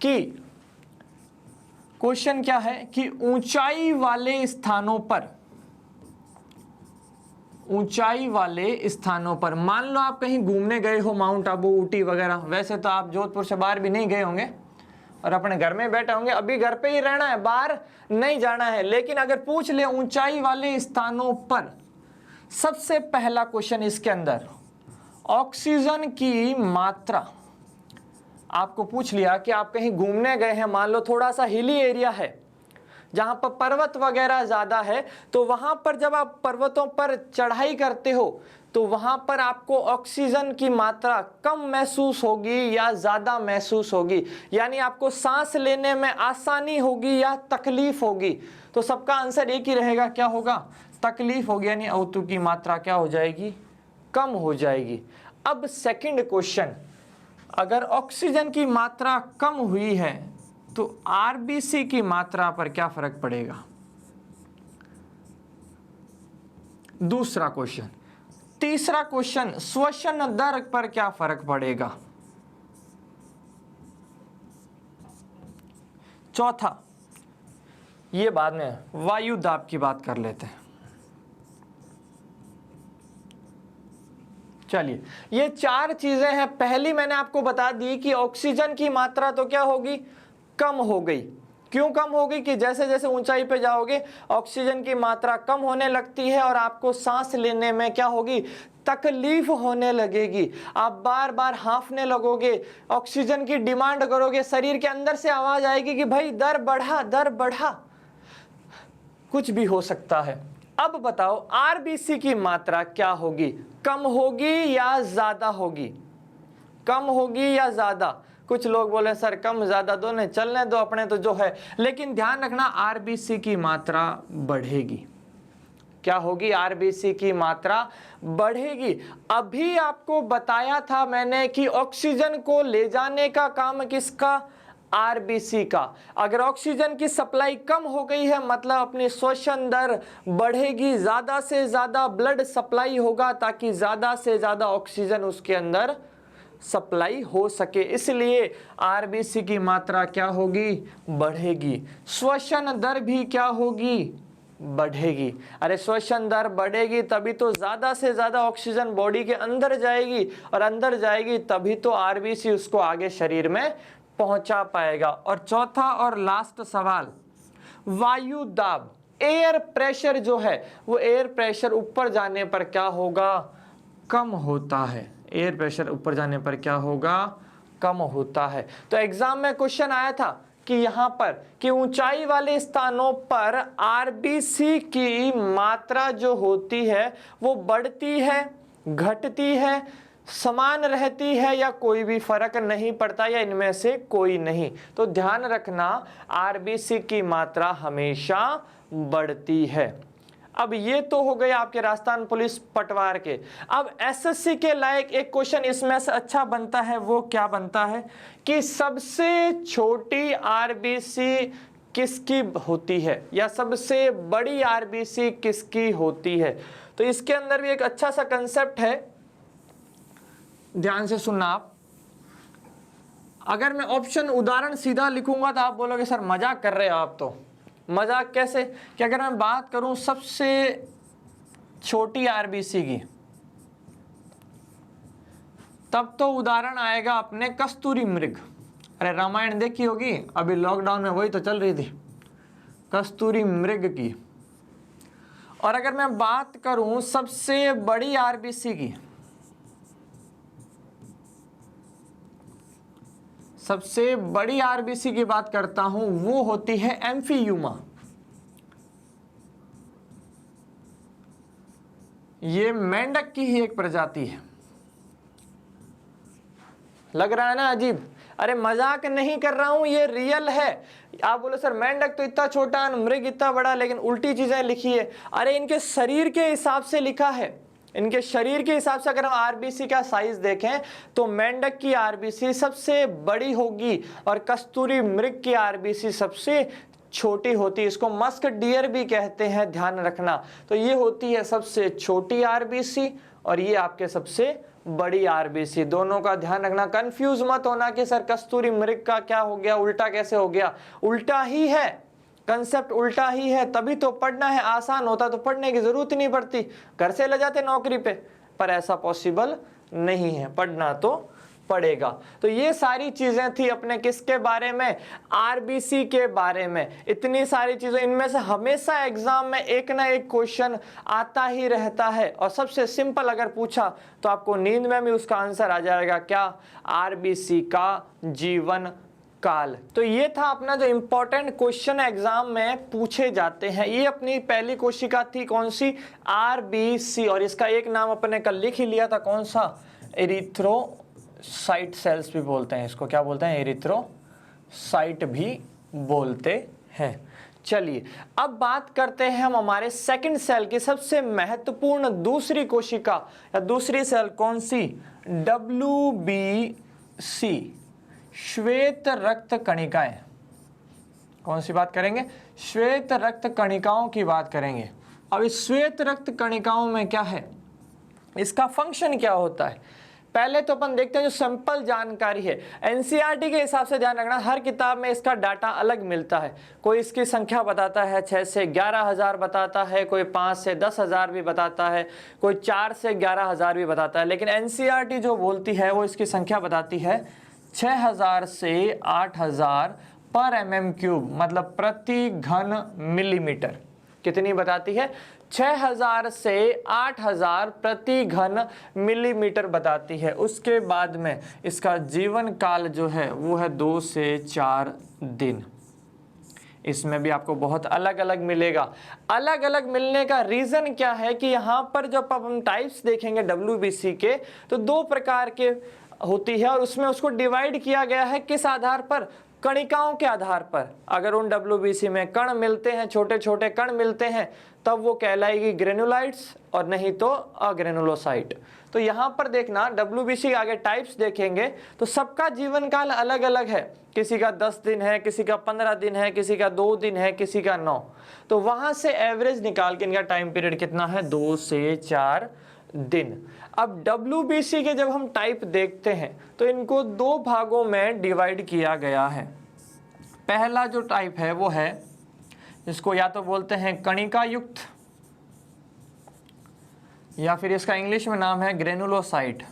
कि क्वेश्चन क्या है कि ऊंचाई वाले स्थानों पर, ऊंचाई वाले स्थानों पर, मान लो आप कहीं घूमने गए हो, माउंट आबू, ऊटी वगैरह, वैसे तो आप जोधपुर से बाहर भी नहीं गए होंगे और अपने घर में बैठे होंगे, अभी घर पे ही रहना है, बाहर नहीं जाना है। लेकिन अगर पूछ ले ऊंचाई वाले स्थानों पर, सबसे पहला क्वेश्चन इसके अंदर ऑक्सीजन की मात्रा आपको पूछ लिया कि आप कहीं घूमने गए हैं, मान लो थोड़ा सा हिली एरिया है जहां पर पर्वत वगैरह ज्यादा है, तो वहां पर जब आप पर्वतों पर चढ़ाई करते हो तो वहां पर आपको ऑक्सीजन की मात्रा कम महसूस होगी या ज्यादा महसूस होगी, यानी आपको सांस लेने में आसानी होगी या तकलीफ होगी? तो सबका आंसर एक ही रहेगा, क्या होगा? तकलीफ होगी, यानी O2 की मात्रा क्या हो जाएगी? कम हो जाएगी। अब सेकंड क्वेश्चन, अगर ऑक्सीजन की मात्रा कम हुई है तो आरबीसी की मात्रा पर क्या फर्क पड़ेगा? दूसरा क्वेश्चन। तीसरा क्वेश्चन, श्वसन दर पर क्या फर्क पड़ेगा? चौथा, ये बाद में, वायु दाब की बात कर लेते हैं। चलिए, ये चार चीजें हैं। पहली मैंने आपको बता दी कि ऑक्सीजन की मात्रा तो क्या होगी? कम हो गई। क्यों कम होगी कि जैसे जैसे ऊंचाई पे जाओगे ऑक्सीजन की मात्रा कम होने लगती है और आपको सांस लेने में क्या होगी, तकलीफ होने लगेगी। आप बार बार हांफने लगोगे, ऑक्सीजन की डिमांड करोगे, शरीर के अंदर से आवाज आएगी कि भाई दर बढ़ा, दर बढ़ा। कुछ भी हो सकता है। अब बताओ आरबीसी की मात्रा क्या होगी, कम होगी या ज्यादा होगी, कम होगी या ज्यादा? कुछ लोग बोले सर कम ज्यादा दोनों चलने दो, अपने तो जो है, लेकिन ध्यान रखना आरबीसी की मात्रा बढ़ेगी। क्या होगी? आरबीसी की मात्रा बढ़ेगी। अभी आपको बताया था मैंने कि ऑक्सीजन को ले जाने का काम किसका? आरबीसी का। अगर ऑक्सीजन की सप्लाई कम हो गई है मतलब अपनी श्वसन दर बढ़ेगी, ज्यादा से ज्यादा ब्लड सप्लाई होगा ताकि ज्यादा से ज्यादा ऑक्सीजन उसके अंदर सप्लाई हो सके, इसलिए आरबीसी की मात्रा क्या होगी? बढ़ेगी। श्वसन दर भी क्या होगी? बढ़ेगी। अरे श्वसन दर बढ़ेगी तभी तो ज्यादा से ज्यादा ऑक्सीजन बॉडी के अंदर जाएगी, और अंदर जाएगी तभी तो आरबीसी उसको आगे शरीर में पहुंचा पाएगा। और चौथा और लास्ट सवाल, वायु दाब, एयर प्रेशर जो है वो एयर प्रेशर ऊपर जाने पर क्या होगा? कम होता है। एयर प्रेशर ऊपर जाने पर क्या होगा? कम होता है। तो एग्जाम में क्वेश्चन आया था कि यहां पर कि ऊंचाई वाले स्थानों पर आरबीसी की मात्रा जो होती है वो बढ़ती है, घटती है, समान रहती है या कोई भी फर्क नहीं पड़ता, या इनमें से कोई नहीं? तो ध्यान रखना आरबीसी की मात्रा हमेशा बढ़ती है। अब ये तो हो गए आपके राजस्थान पुलिस पटवार के। अब एसएससी के लायक एक क्वेश्चन इसमें से अच्छा बनता है, वो क्या बनता है कि सबसे छोटी आरबीसी किसकी होती है या सबसे बड़ी आरबीसी किसकी होती है? तो इसके अंदर भी एक अच्छा सा कंसेप्ट है, ध्यान से सुनना आप। अगर मैं ऑप्शन उदाहरण सीधा लिखूंगा तो आप बोलोगे सर मजाक कर रहे हो आप। तो मजाक कैसे कि अगर मैं बात करूं सबसे छोटी आरबीसी की, तब तो उदाहरण आएगा अपने कस्तूरी मृग। अरे रामायण देखी होगी, अभी लॉकडाउन में वही तो चल रही थी, कस्तूरी मृग की। और अगर मैं बात करूं सबसे बड़ी आरबीसी की, सबसे बड़ी आरबीसी की बात करता हूं, वो होती है एम्फीयूमा। ये मेंढक की ही एक प्रजाति है। लग रहा है ना अजीब? अरे मजाक नहीं कर रहा हूं, ये रियल है। आप बोलो सर मेंढक तो इतना छोटा, मृग इतना बड़ा, लेकिन उल्टी चीजें लिखी है। अरे इनके शरीर के हिसाब से लिखा है, इनके शरीर के हिसाब से अगर हम आरबीसी का साइज देखें तो मेंढक की आरबीसी सबसे बड़ी होगी और कस्तूरी मृग की आरबीसी सबसे छोटी होती है। इसको मस्क डियर भी कहते हैं, ध्यान रखना। तो ये होती है सबसे छोटी आरबीसी और ये आपके सबसे बड़ी आरबीसी। दोनों का ध्यान रखना, कंफ्यूज मत होना कि सर कस्तूरी मृग का क्या हो गया, उल्टा कैसे हो गया। उल्टा ही है, कंसेप्ट उल्टा ही है, तभी तो पढ़ना है। आसान होता तो पढ़ने की जरूरत ही नहीं पड़ती, घर से ले जाते नौकरी पे, पर ऐसा पॉसिबल नहीं है, पढ़ना तो पड़ेगा। तो ये सारी चीजें थी अपने किसके बारे में? आरबीसी के बारे में। इतनी सारी चीजें, इनमें से हमेशा एग्जाम में एक ना एक क्वेश्चन आता ही रहता है, और सबसे सिंपल अगर पूछा तो आपको नींद में भी उसका आंसर आ जाएगा, क्या? आरबीसी का जीवन काल। तो ये था अपना जो इंपॉर्टेंट क्वेश्चन एग्जाम में पूछे जाते हैं। ये अपनी पहली कोशिका थी, कौन सी? आरबीसी। और इसका एक नाम अपने कल लिख ही लिया था, कौन सा? एरिथ्रोसाइट सेल्स भी बोलते हैं इसको। क्या बोलते हैं? एरिथ्रोसाइट भी बोलते हैं। चलिए अब बात करते हैं हम हमारे सेकंड सेल की, सबसे महत्वपूर्ण दूसरी कोशिका या दूसरी सेल, कौन सी? WBC, श्वेत रक्त कणिकाएं। कौन सी बात करेंगे? श्वेत रक्त कणिकाओं की बात करेंगे। अब इस श्वेत रक्त कणिकाओं में क्या है, इसका फंक्शन क्या होता है? पहले तो अपन देखते हैं जो सिंपल जानकारी है। एनसीईआरटी के हिसाब से ध्यान रखना, हर किताब में इसका डाटा अलग मिलता है। कोई इसकी संख्या बताता है 6 से 11,000 बताता है, कोई 5 से 10,000 भी बताता है, कोई 4 से 11,000 भी बताता है। लेकिन एनसीईआरटी जो बोलती है वो इसकी संख्या बताती है 6,000 से 8,000 पर mm³ मतलब प्रति घन मिलीमीटर। कितनी बताती है? 6000 से 8000 प्रति घन मिलीमीटर बताती है। उसके बाद में इसका जीवन काल जो है वो है 2 से 4 दिन। इसमें भी आपको बहुत अलग अलग मिलेगा। अलग अलग मिलने का रीज़न क्या है कि यहाँ पर जब हम टाइप्स देखेंगे WBC के तो 2 प्रकार के होती है, और उसमें उसको डिवाइड किया गया है किस आधार पर? कणिकाओं के आधार पर। अगर उन WBC में कण मिलते हैं, छोटे छोटे कण मिलते हैं, तब वो कहलाएगी ग्रेनुलाइट्स, और नहीं तो अग्रेनुलोसाइट। तो यहाँ पर देखना WBC के आगे टाइप्स देखेंगे तो सबका जीवन काल अलग अलग है। किसी का 10 दिन है, किसी का 15 दिन है, किसी का 2 दिन है, किसी का 9। तो वहाँ से एवरेज निकाल के इनका टाइम पीरियड कितना है? 2 से 4 दिन। अब WBC के जब हम टाइप देखते हैं तो इनको 2 भागों में डिवाइड किया गया है। पहला जो टाइप है वो है, इसको या तो बोलते हैं कणिका युक्त, या फिर इसका इंग्लिश में नाम है ग्रेनुलोसाइट।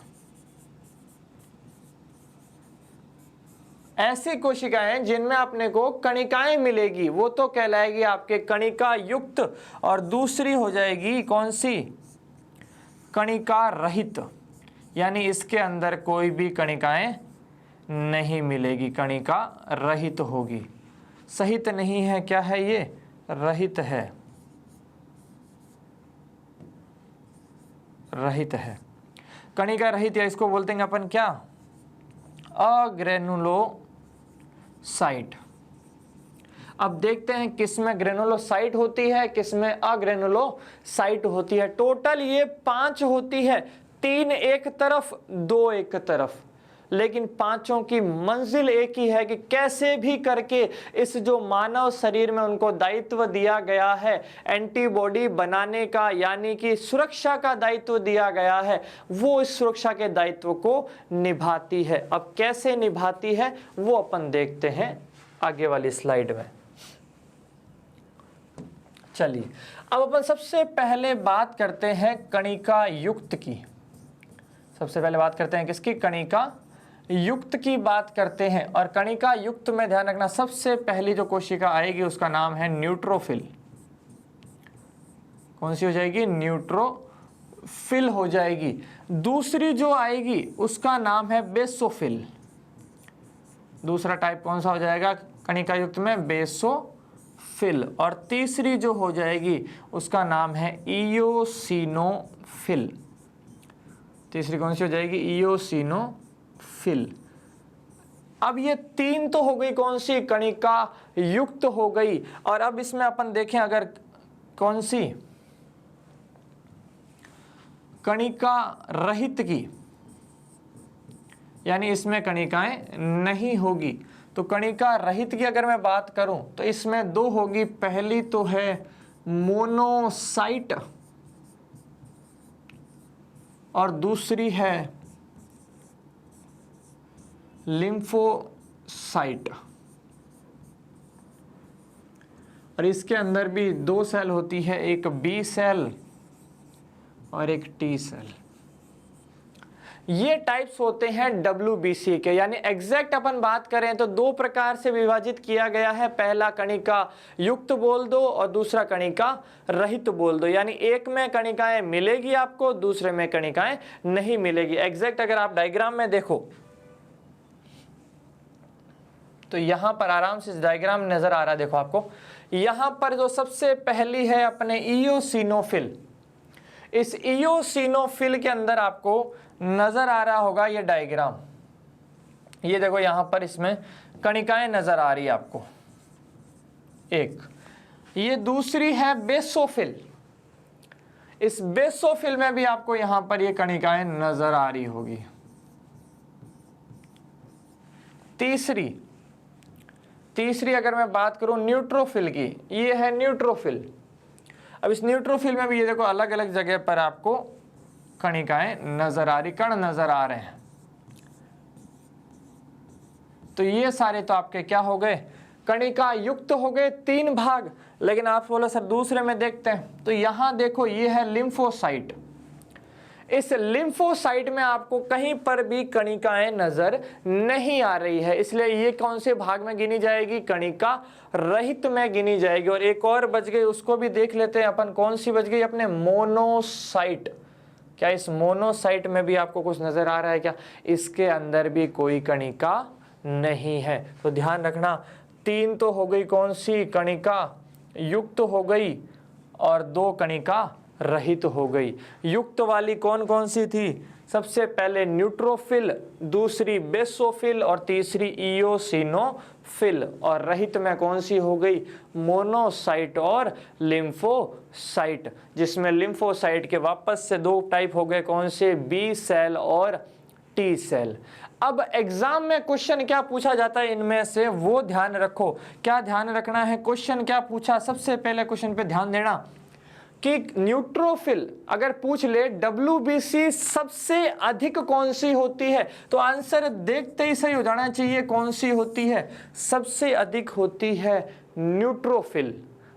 ऐसी कोशिकाएं जिनमें अपने को कणिकाएं मिलेगी वो तो कहलाएगी आपके कणिका युक्त, और दूसरी हो जाएगी कौन सी? कणिका रहित, यानी इसके अंदर कोई भी कणिकाएं नहीं मिलेगी, कणिका रहित होगी। सहित नहीं है, क्या है ये? रहित है, रहित है। कणिका रहित, या इसको बोलते हैं अपन क्या? अग्रेनुलोसाइट। अब देखते हैं किसमें ग्रेनुलोसाइट होती है, किसमें अग्रेनुलोसाइट होती है। टोटल ये 5 होती है, 3 एक तरफ, 2 एक तरफ, लेकिन पांचों की मंजिल एक ही है कि कैसे भी करके इस जो मानव शरीर में उनको दायित्व दिया गया है एंटीबॉडी बनाने का, यानी कि सुरक्षा का दायित्व दिया गया है, वो इस सुरक्षा के दायित्व को निभाती है। अब कैसे निभाती है वो अपन देखते हैं आगे वाली स्लाइड में। चलिए, अब अपन सबसे पहले बात करते हैं कणिका युक्त की। सबसे पहले बात करते हैं किसकी? कणिका युक्त की बात करते हैं। और कणिका युक्त में ध्यान रखना, सबसे पहली जो कोशिका आएगी उसका नाम है न्यूट्रोफिल। कौन सी हो जाएगी? न्यूट्रोफिल हो जाएगी। दूसरी जो आएगी उसका नाम है बेसोफिल। दूसरा टाइप कौन सा हो जाएगा कणिका युक्त में? बेसोफिल। और तीसरी जो हो जाएगी उसका नाम है इयोसिनोफिल। तीसरी कौन सी हो जाएगी? इयोसिनोफिल। अब ये 3 तो हो गई कौन सी? कणिका युक्त हो गई। और अब इसमें अपन देखें अगर कौन सी? कणिका रहित की, यानी इसमें कणिकाएं नहीं होगी। तो कणिका रहित की अगर मैं बात करूं तो इसमें 2 होगी। पहली तो है मोनोसाइट और दूसरी है लिम्फोसाइट। और इसके अंदर भी 2 सेल होती है, एक बी सेल और एक टी सेल। ये टाइप्स होते हैं WBC के, यानी एग्जैक्ट अपन बात करें तो 2 प्रकार से विभाजित किया गया है। पहला कणिका युक्त बोल दो और दूसरा कणिका रहित बोल दो, यानी एक में कणिकाएं मिलेगी आपको, दूसरे में कणिकाएं नहीं मिलेगी। एग्जैक्ट अगर आप डायग्राम में देखो तो यहां पर आराम से डायग्राम नजर आ रहा है, देखो आपको यहां पर जो सबसे पहली है अपने इयोसिनोफिल। इस इयोसिनोफिल के अंदर आपको नजर आ रहा होगा ये डायग्राम, ये देखो यहां पर इसमें कणिकाएं नजर आ रही है आपको एक। ये दूसरी है बेसोफिल। इस बेसोफिल में भी आपको यहां पर ये कणिकाएं नजर आ रही होगी। तीसरी अगर मैं बात करूं न्यूट्रोफिल की, ये है न्यूट्रोफिल। अब इस न्यूट्रोफिल में भी ये देखो अलग अलग जगह पर आपको कणिकाएं नजर आ रही, कण नजर आ रहे हैं। तो ये सारे तो आपके क्या हो गए? कणिका युक्त हो गए 3 भाग। लेकिन आप बोलो सर दूसरे में देखते हैं, तो यहां देखो ये है लिम्फोसाइट। इस लिम्फोसाइट में आपको कहीं पर भी कणिकाएं नजर नहीं आ रही है, इसलिए ये कौन से भाग में गिनी जाएगी? कणिका रहित में गिनी जाएगी। और एक और बच गई, उसको भी देख लेते हैं अपन। कौन सी बच गई अपने? मोनोसाइट। क्या इस मोनोसाइट में भी आपको कुछ नजर आ रहा है क्या? इसके अंदर भी कोई कणिका नहीं है। तो ध्यान रखना, 3 तो हो गई कौन सी? कणिका युक्त हो गई, और 2 कणिका रहित हो गई। युक्त वाली कौन कौन सी थी? सबसे पहले न्यूट्रोफिल, दूसरी बेसोफिल, और तीसरी इयोसिनोफिल। और रहित में कौन सी हो गई? मोनोसाइट और लिम्फोसाइट, जिसमें लिम्फोसाइट के वापस से 2 टाइप हो गए। कौन से? बी सेल और टी सेल। अब एग्जाम में क्वेश्चन क्या पूछा जाता है इनमें से, वो ध्यान रखो। क्या ध्यान रखना है? क्वेश्चन क्या पूछा? सबसे पहले क्वेश्चन पे ध्यान देना कि न्यूट्रोफिल अगर पूछ ले WBC सबसे अधिक कौन सी होती है, तो आंसर देखते ही सही हो जाना चाहिए। कौन सी होती है? सबसे अधिक होती है न्यूट्रोफिल।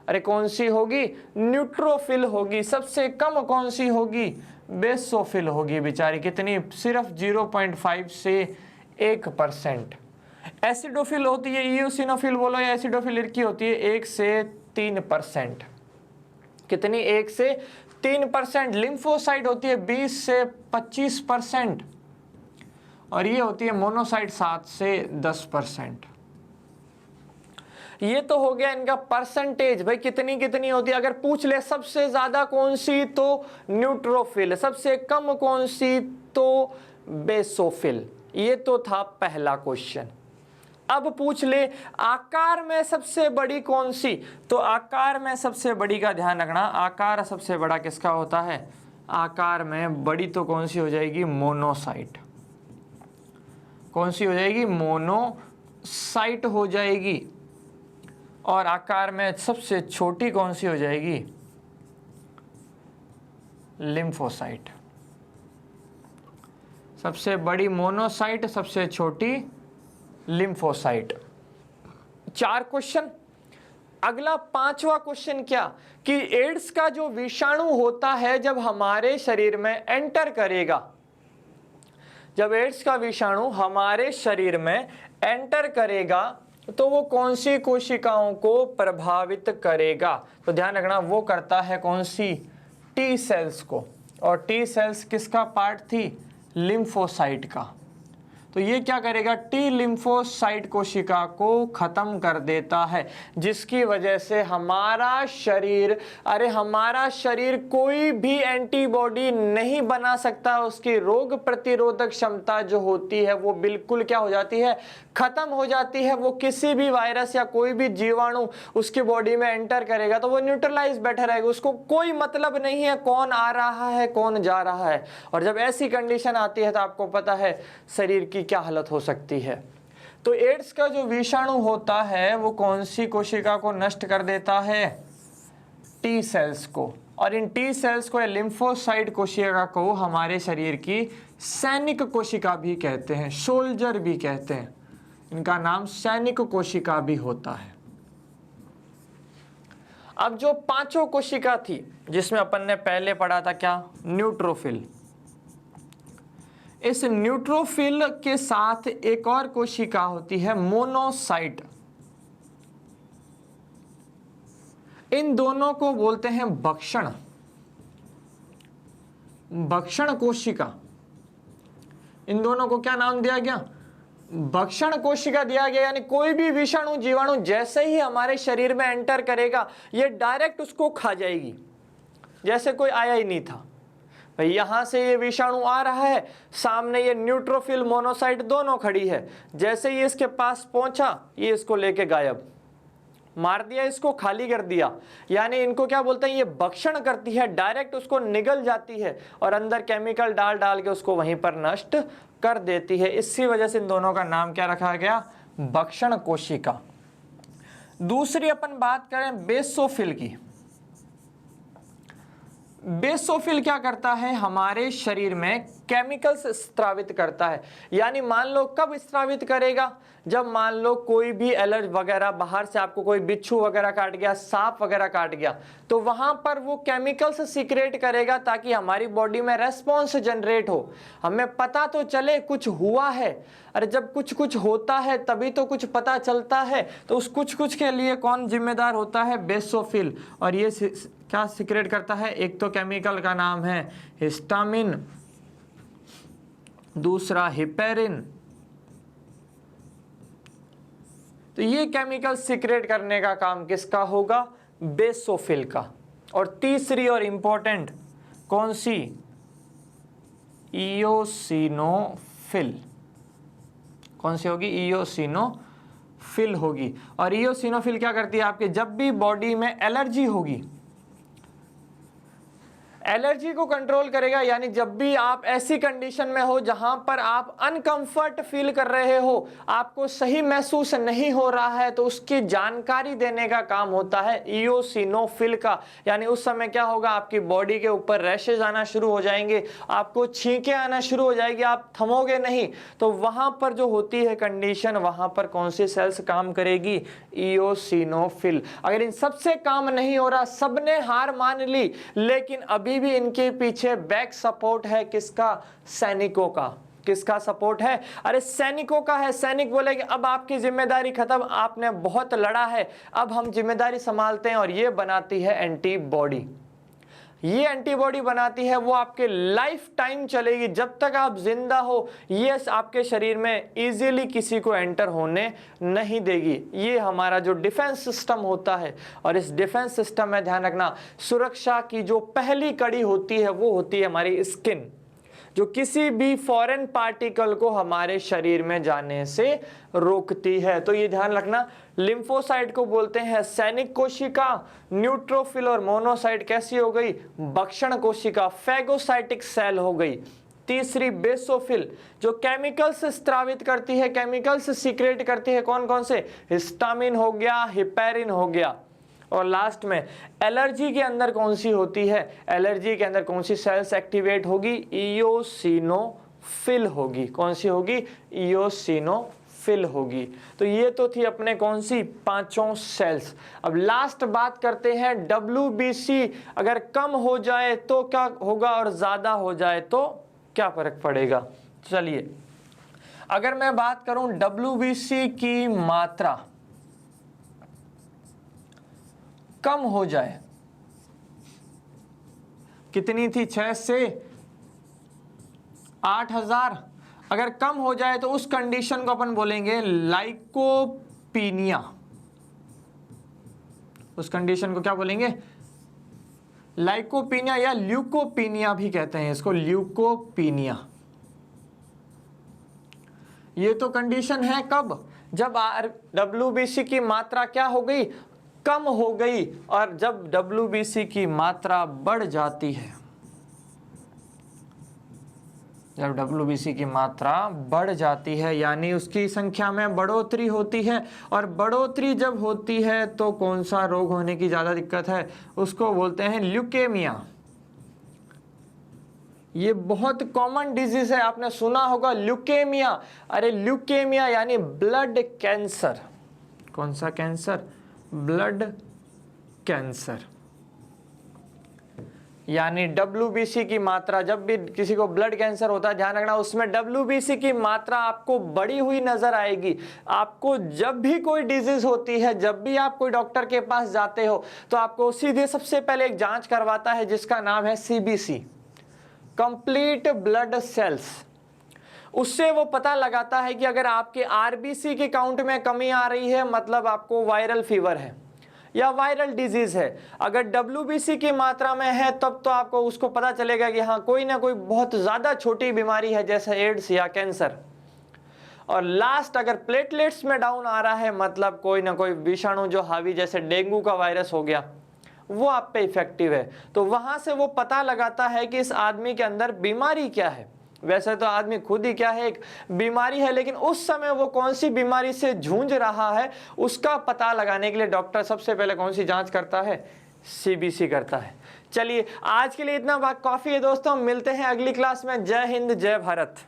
अरे कौन सी होगी? न्यूट्रोफिल होगी। सबसे कम कौन सी होगी? बेसोफिल होगी बेचारी। कितनी? सिर्फ 0.5 से 1%। एसिडोफिल होती है, इयोसिनोफिल बोलो या एसिडोफिल की होती है 1 से 3%। कितनी? 1 से 3%। लिम्फोसाइट होती है 20 से 25%, और ये होती है मोनोसाइट 7 से 10%। ये तो हो गया इनका परसेंटेज। भाई कितनी कितनी होती है? अगर पूछ ले सबसे ज्यादा कौन सी, तो न्यूट्रोफिल। सबसे कम कौन सी, तो बेसोफिल। ये तो था पहला क्वेश्चन। अब पूछ ले आकार में सबसे बड़ी कौन सी, तो आकार में सबसे बड़ी का ध्यान रखना। आकार सबसे बड़ा किसका होता है? आकार में बड़ी तो कौन सी हो जाएगी? मोनोसाइट। कौन सी हो जाएगी? मोनोसाइट हो जाएगी। और आकार में सबसे छोटी कौन सी हो जाएगी? लिम्फोसाइट। सबसे बड़ी मोनोसाइट, सबसे छोटी लिम्फोसाइट। 4 क्वेश्चन। अगला 5वां क्वेश्चन क्या कि एड्स का जो विषाणु होता है जब हमारे शरीर में एंटर करेगा, जब एड्स का विषाणु हमारे शरीर में एंटर करेगा तो वो कौन सी कोशिकाओं को प्रभावित करेगा? तो ध्यान रखना, वो करता है कौन सी? टी सेल्स को। और टी सेल्स किसका पार्ट थी? लिम्फोसाइट का। तो ये क्या करेगा? टी लिम्फोसाइट कोशिका को खत्म कर देता है, जिसकी वजह से हमारा शरीर, अरे हमारा शरीर कोई भी एंटीबॉडी नहीं बना सकता। उसकी रोग प्रतिरोधक क्षमता जो होती है वो बिल्कुल क्या हो जाती है? खत्म हो जाती है। वो किसी भी वायरस या कोई भी जीवाणु उसकी बॉडी में एंटर करेगा तो वो न्यूट्रलाइज बैठा रहेगा। उसको कोई मतलब नहीं है कौन आ रहा है कौन जा रहा है। और जब ऐसी कंडीशन आती है तो आपको पता है शरीर की क्या हालत हो सकती है। तो एड्स का जो विषाणु होता है वो कौन सी कोशिका को नष्ट कर देता है? टी सेल्स को। और इन टी सेल्स को, लिम्फोसाइट कोशिका को हमारे शरीर की सैनिक कोशिका भी कहते हैं, सोल्जर भी कहते हैं। इनका नाम सैनिक कोशिका भी होता है। अब जो 5 कोशिका थी जिसमें अपन ने पहले पढ़ा था क्या? न्यूट्रोफिल। इस न्यूट्रोफिल के साथ एक और कोशिका होती है मोनोसाइट। इन दोनों को बोलते हैं भक्षण, भक्षण कोशिका। इन दोनों को क्या नाम दिया गया? भक्षण कोशिका दिया गया। यानी कोई भी विषाणु जीवाणु जैसे ही हमारे शरीर में एंटर करेगा ये डायरेक्ट उसको खा जाएगी, जैसे कोई आया ही नहीं था। भाई यहां से ये विषाणु आ रहा है, सामने ये न्यूट्रोफिल मोनोसाइट दोनों खड़ी है। जैसे ही इसके पास पहुंचा ये इसको लेके गायब, मार दिया, इसको खाली कर दिया। यानी इनको क्या बोलते हैं? ये भक्षण करती है, डायरेक्ट उसको निगल जाती है और अंदर केमिकल डाल डाल के उसको वहीं पर नष्ट कर देती है। इसी वजह से इन दोनों का नाम क्या रखा गया? भक्षण कोशिका। दूसरी अपन बात करें बेसोफिल की। बेसोफिल क्या करता है, हमारे शरीर में केमिकल्स स्रावित करता है। यानी मान लो कब स्रावित करेगा, जब मान लो कोई भी एलर्जी वगैरह, बाहर से आपको कोई बिच्छू वगैरह काट गया, सांप वगैरह काट गया, तो वहां पर वो केमिकल्स सीक्रेट करेगा ताकि हमारी बॉडी में रेस्पॉन्स जनरेट हो, हमें पता तो चले कुछ हुआ है। अरे जब कुछ कुछ होता है तभी तो कुछ पता चलता है। तो उस कुछ कुछ के लिए कौन जिम्मेदार होता है, बेसोफिल। और ये क्या सीक्रेट करता है, एक तो केमिकल का नाम है हिस्टामिन, दूसरा हिपेरिन। तो ये केमिकल सीक्रेट करने का काम किसका होगा, बेसोफिल का। और तीसरी और इंपॉर्टेंट कौन सी, इयोसिनोफिल। कौन सी होगी, इयोसिनोफिल होगी। और इयोसिनोफिल क्या करती है, आपके जब भी बॉडी में एलर्जी होगी, एलर्जी को कंट्रोल करेगा। यानी जब भी आप ऐसी कंडीशन में हो जहां पर आप अनकंफर्ट फील कर रहे हो, आपको सही महसूस नहीं हो रहा है, तो उसकी जानकारी देने का काम होता है इयोसिनोफिल का। यानी उस समय क्या होगा, आपकी बॉडी के ऊपर रैशेज आना शुरू हो जाएंगे, आपको छींकें आना शुरू हो जाएगी, आप थमोगे नहीं। तो वहां पर जो होती है कंडीशन, वहां पर कौन सी सेल्स काम करेगी, इयोसिनोफिल। अगर इन सबसे काम नहीं हो रहा, सबने हार मान ली, लेकिन अभी भी इनके पीछे बैक सपोर्ट है किसका, सैनिकों का। किसका सपोर्ट है, अरे सैनिकों का है। सैनिक बोले कि अब आपकी जिम्मेदारी खत्म, आपने बहुत लड़ा है, अब हम जिम्मेदारी संभालते हैं। और ये बनाती है एंटीबॉडी। ये एंटीबॉडी बनाती है, वो आपके लाइफ टाइम चलेगी, जब तक आप जिंदा हो ये आपके शरीर में इजीली किसी को एंटर होने नहीं देगी। ये हमारा जो डिफेंस सिस्टम होता है, और इस डिफेंस सिस्टम में ध्यान रखना, सुरक्षा की जो पहली कड़ी होती है वो होती है हमारी स्किन, जो किसी भी फॉरेन पार्टिकल को हमारे शरीर में जाने से रोकती है। तो ये ध्यान रखना, लिम्फोसाइट को बोलते हैं सैनिक कोशिका, न्यूट्रोफिल और मोनोसाइट कैसी हो गई, भक्षण कोशिका, फैगोसाइटिक सेल हो गई। तीसरी बेसोफिल, जो केमिकल्स स्रावित करती है, केमिकल्स सीक्रेट करती है, कौन कौन से, हिस्टामिन हो गया, हिपेरिन हो गया। और लास्ट में एलर्जी के अंदर कौन सी होती है, एलर्जी के अंदर कौन सी सेल्स एक्टिवेट होगी, इयोसिनोफिल होगी। कौन सी होगी, इयोसिनोफिल होगी। तो ये तो थी अपने कौन सी, पांचों सेल्स। अब लास्ट बात करते हैं WBC अगर कम हो जाए तो क्या होगा, और ज्यादा हो जाए तो क्या फर्क पड़ेगा। चलिए अगर मैं बात करूं WBC की मात्रा कम हो जाए, कितनी थी, 6 से 8,000, अगर कम हो जाए तो उस कंडीशन को अपन बोलेंगे लाइकोपीनिया। उस कंडीशन को क्या बोलेंगे, लाइकोपीनिया, या ल्यूकोपीनिया भी कहते हैं इसको, ल्यूकोपीनिया। ये तो कंडीशन है कब, जब WBC की मात्रा क्या हो गई, कम हो गई। और जब WBC की मात्रा बढ़ जाती है, जब WBC की मात्रा बढ़ जाती है, यानी उसकी संख्या में बढ़ोतरी होती है, और बढ़ोतरी जब होती है तो कौन सा रोग होने की ज्यादा दिक्कत है, उसको बोलते हैं ल्यूकेमिया। ये बहुत कॉमन डिजीज है, आपने सुना होगा ल्यूकेमिया। अरे ल्यूकेमिया यानी ब्लड कैंसर। कौन सा कैंसर, ब्लड कैंसर। यानी WBC की मात्रा, जब भी किसी को ब्लड कैंसर होता है, ध्यान रखना उसमें WBC की मात्रा आपको बढ़ी हुई नजर आएगी। आपको जब भी कोई डिजीज होती है, जब भी आप कोई डॉक्टर के पास जाते हो, तो आपको सीधे सबसे पहले एक जांच करवाता है जिसका नाम है CBC, कंप्लीट ब्लड सेल्स। उससे वो पता लगाता है कि अगर आपके RBC के काउंट में कमी आ रही है, मतलब आपको वायरल फीवर है या वायरल डिजीज है। अगर WBC की मात्रा में है तब तो आपको उसको पता चलेगा कि हाँ कोई ना कोई बहुत ज्यादा छोटी बीमारी है, जैसे एड्स या कैंसर। और लास्ट अगर प्लेटलेट्स में डाउन आ रहा है, मतलब कोई ना कोई विषाणु जो हावी, जैसे डेंगू का वायरस हो गया, वो आप पे इफेक्टिव है, तो वहां से वो पता लगाता है कि इस आदमी के अंदर बीमारी क्या है। वैसे तो आदमी खुद ही क्या है, एक बीमारी है, लेकिन उस समय वो कौन सी बीमारी से जूझ रहा है उसका पता लगाने के लिए डॉक्टर सबसे पहले कौन सी जांच करता है, CBC करता है। चलिए आज के लिए इतना काफी है दोस्तों, मिलते हैं अगली क्लास में। जय हिंद, जय भारत।